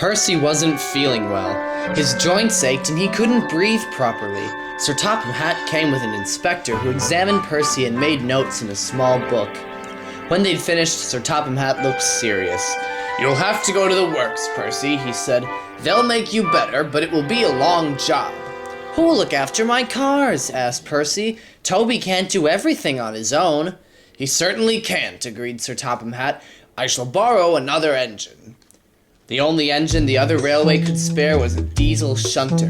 Percy wasn't feeling well. His joints ached and he couldn't breathe properly. Sir Topham Hatt came with an inspector who examined Percy and made notes in a small book. When they'd finished, Sir Topham Hatt looked serious. "You'll have to go to the works, Percy," he said. "They'll make you better, but it will be a long job." "Who'll look after my cars?" asked Percy. "Toby can't do everything on his own." "He certainly can't," agreed Sir Topham Hatt. "I shall borrow another engine." The only engine the other railway could spare was a diesel shunter.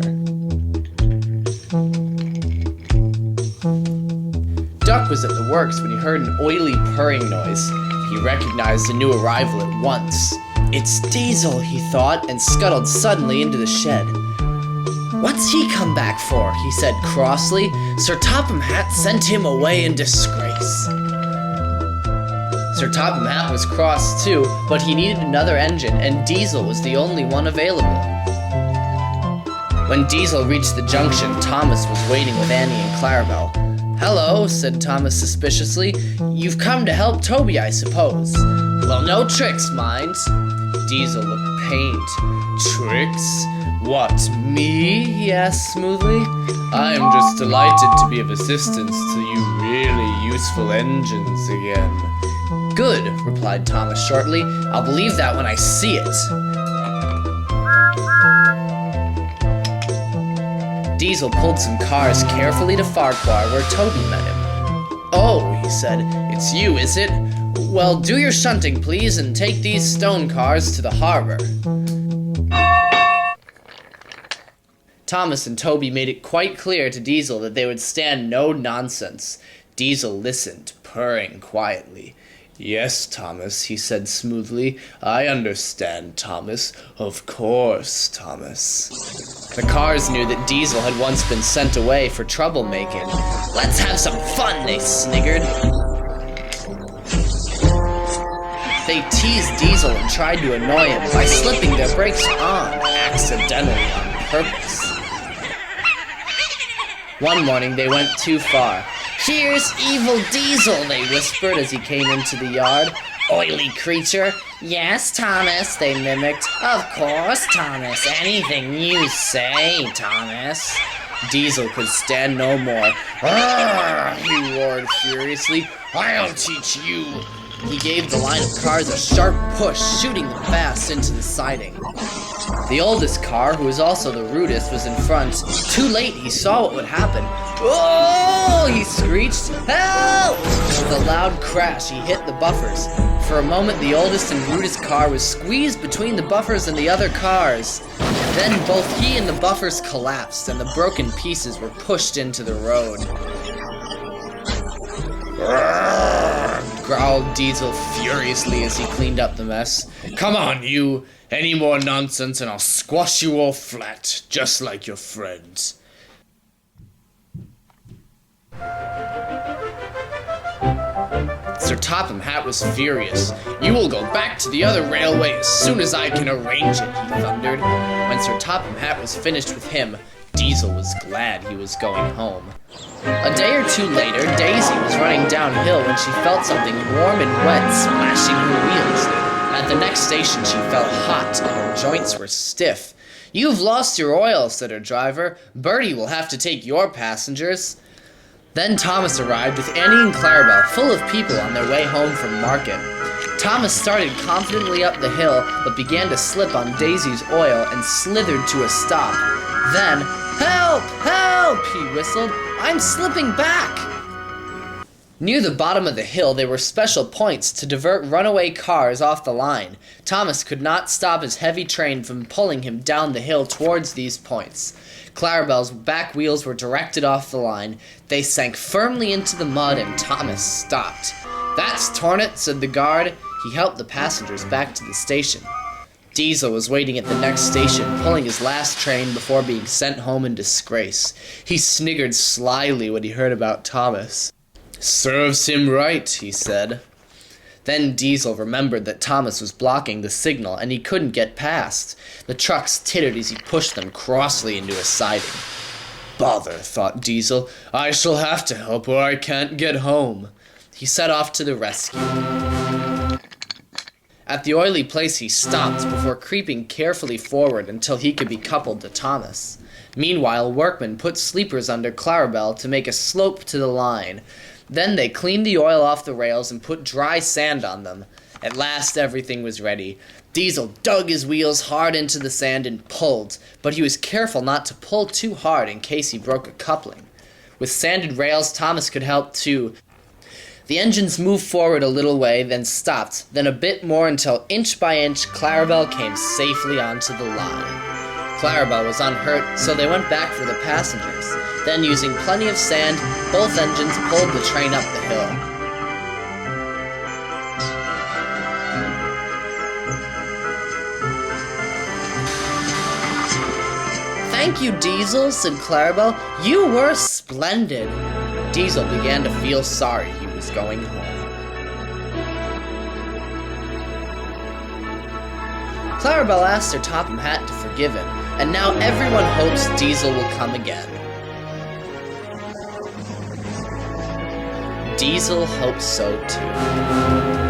Duck was at the works when he heard an oily purring noise. He recognized the new arrival at once. "It's Diesel," he thought, and scuttled suddenly into the shed. "What's he come back for?" he said crossly. "Sir Topham Hatt sent him away in disgrace." Sir Topham Hatt was cross too, but he needed another engine, and Diesel was the only one available. When Diesel reached the junction, Thomas was waiting with Annie and Clarabelle. "Hello," said Thomas suspiciously. "You've come to help Toby, I suppose." "Well, no tricks, mind." Diesel looked pained. "Tricks? What, me?" he asked smoothly. "I am just delighted to be of assistance to you really useful engines again." "Good," replied Thomas shortly. "I'll believe that when I see it." Diesel pulled some cars carefully to Farquhar, where Toby met him. "Oh," he said, "it's you, is it? Well, do your shunting, please, and take these stone cars to the harbor." Thomas and Toby made it quite clear to Diesel that they would stand no nonsense. Diesel listened, purring quietly. "Yes, Thomas," he said smoothly. "I understand, Thomas. Of course, Thomas." The cars knew that Diesel had once been sent away for troublemaking. "Let's have some fun," they sniggered. They teased Diesel and tried to annoy him by slipping their brakes on, accidentally on purpose. One morning they went too far. "Here's evil Diesel," they whispered as he came into the yard. "Oily creature." "Yes, Thomas," they mimicked. "Of course, Thomas. Anything you say, Thomas." Diesel could stand no more. "Arrgh!" he roared furiously. "I'll teach you." He gave the line of cars a sharp push, shooting them fast into the siding. The oldest car, who was also the rudest, was in front. Too late, he saw what would happen. "Oh!" he screeched. "Help!" With a loud crash, he hit the buffers. For a moment, the oldest and rudest car was squeezed between the buffers and the other cars. Then both he and the buffers collapsed, and the broken pieces were pushed into the road. "Arrgh!" growled Diesel furiously as he cleaned up the mess. "Come on, you! Any more nonsense and I'll squash you all flat, just like your friends." Sir Topham Hatt was furious. "You will go back to the other railway as soon as I can arrange it," he thundered. When Sir Topham Hatt was finished with him, Diesel was glad he was going home. A day or two later, Daisy was running downhill when she felt something warm and wet splashing her wheels. At the next station, she felt hot and her joints were stiff. "You've lost your oil," said her driver. "Bertie will have to take your passengers." Then Thomas arrived with Annie and Clarabelle, full of people on their way home from market. Thomas started confidently up the hill, but began to slip on Daisy's oil and slithered to a stop. Then, "Help! Help!" he whistled. "I'm slipping back!" Near the bottom of the hill, there were special points to divert runaway cars off the line. Thomas could not stop his heavy train from pulling him down the hill towards these points. Clarabelle's back wheels were directed off the line. They sank firmly into the mud, and Thomas stopped. "That's torn it," said the guard. He helped the passengers back to the station. Diesel was waiting at the next station, pulling his last train before being sent home in disgrace. He sniggered slyly when he heard about Thomas. "Serves him right," he said. Then Diesel remembered that Thomas was blocking the signal and he couldn't get past. The trucks tittered as he pushed them crossly into a siding. "Bother," thought Diesel. "I shall have to help or I can't get home." He set off to the rescue. At the oily place he stopped before creeping carefully forward until he could be coupled to Thomas. Meanwhile, workmen put sleepers under Clarabelle to make a slope to the line. Then they cleaned the oil off the rails and put dry sand on them. At last everything was ready. Diesel dug his wheels hard into the sand and pulled, but he was careful not to pull too hard in case he broke a coupling. With sanded rails, Thomas could help too. The engines moved forward a little way, then stopped, then a bit more until inch by inch Clarabelle came safely onto the line. Clarabelle was unhurt, so they went back for the passengers. Then, using plenty of sand, both engines pulled the train up the hill. "Thank you, Diesel," said Clarabelle. "You were splendid." Diesel began to feel sorry he was going home. Clarabelle asked Sir Topham Hatt to forgive him, and now everyone hopes Diesel will come again. Diesel hopes so too.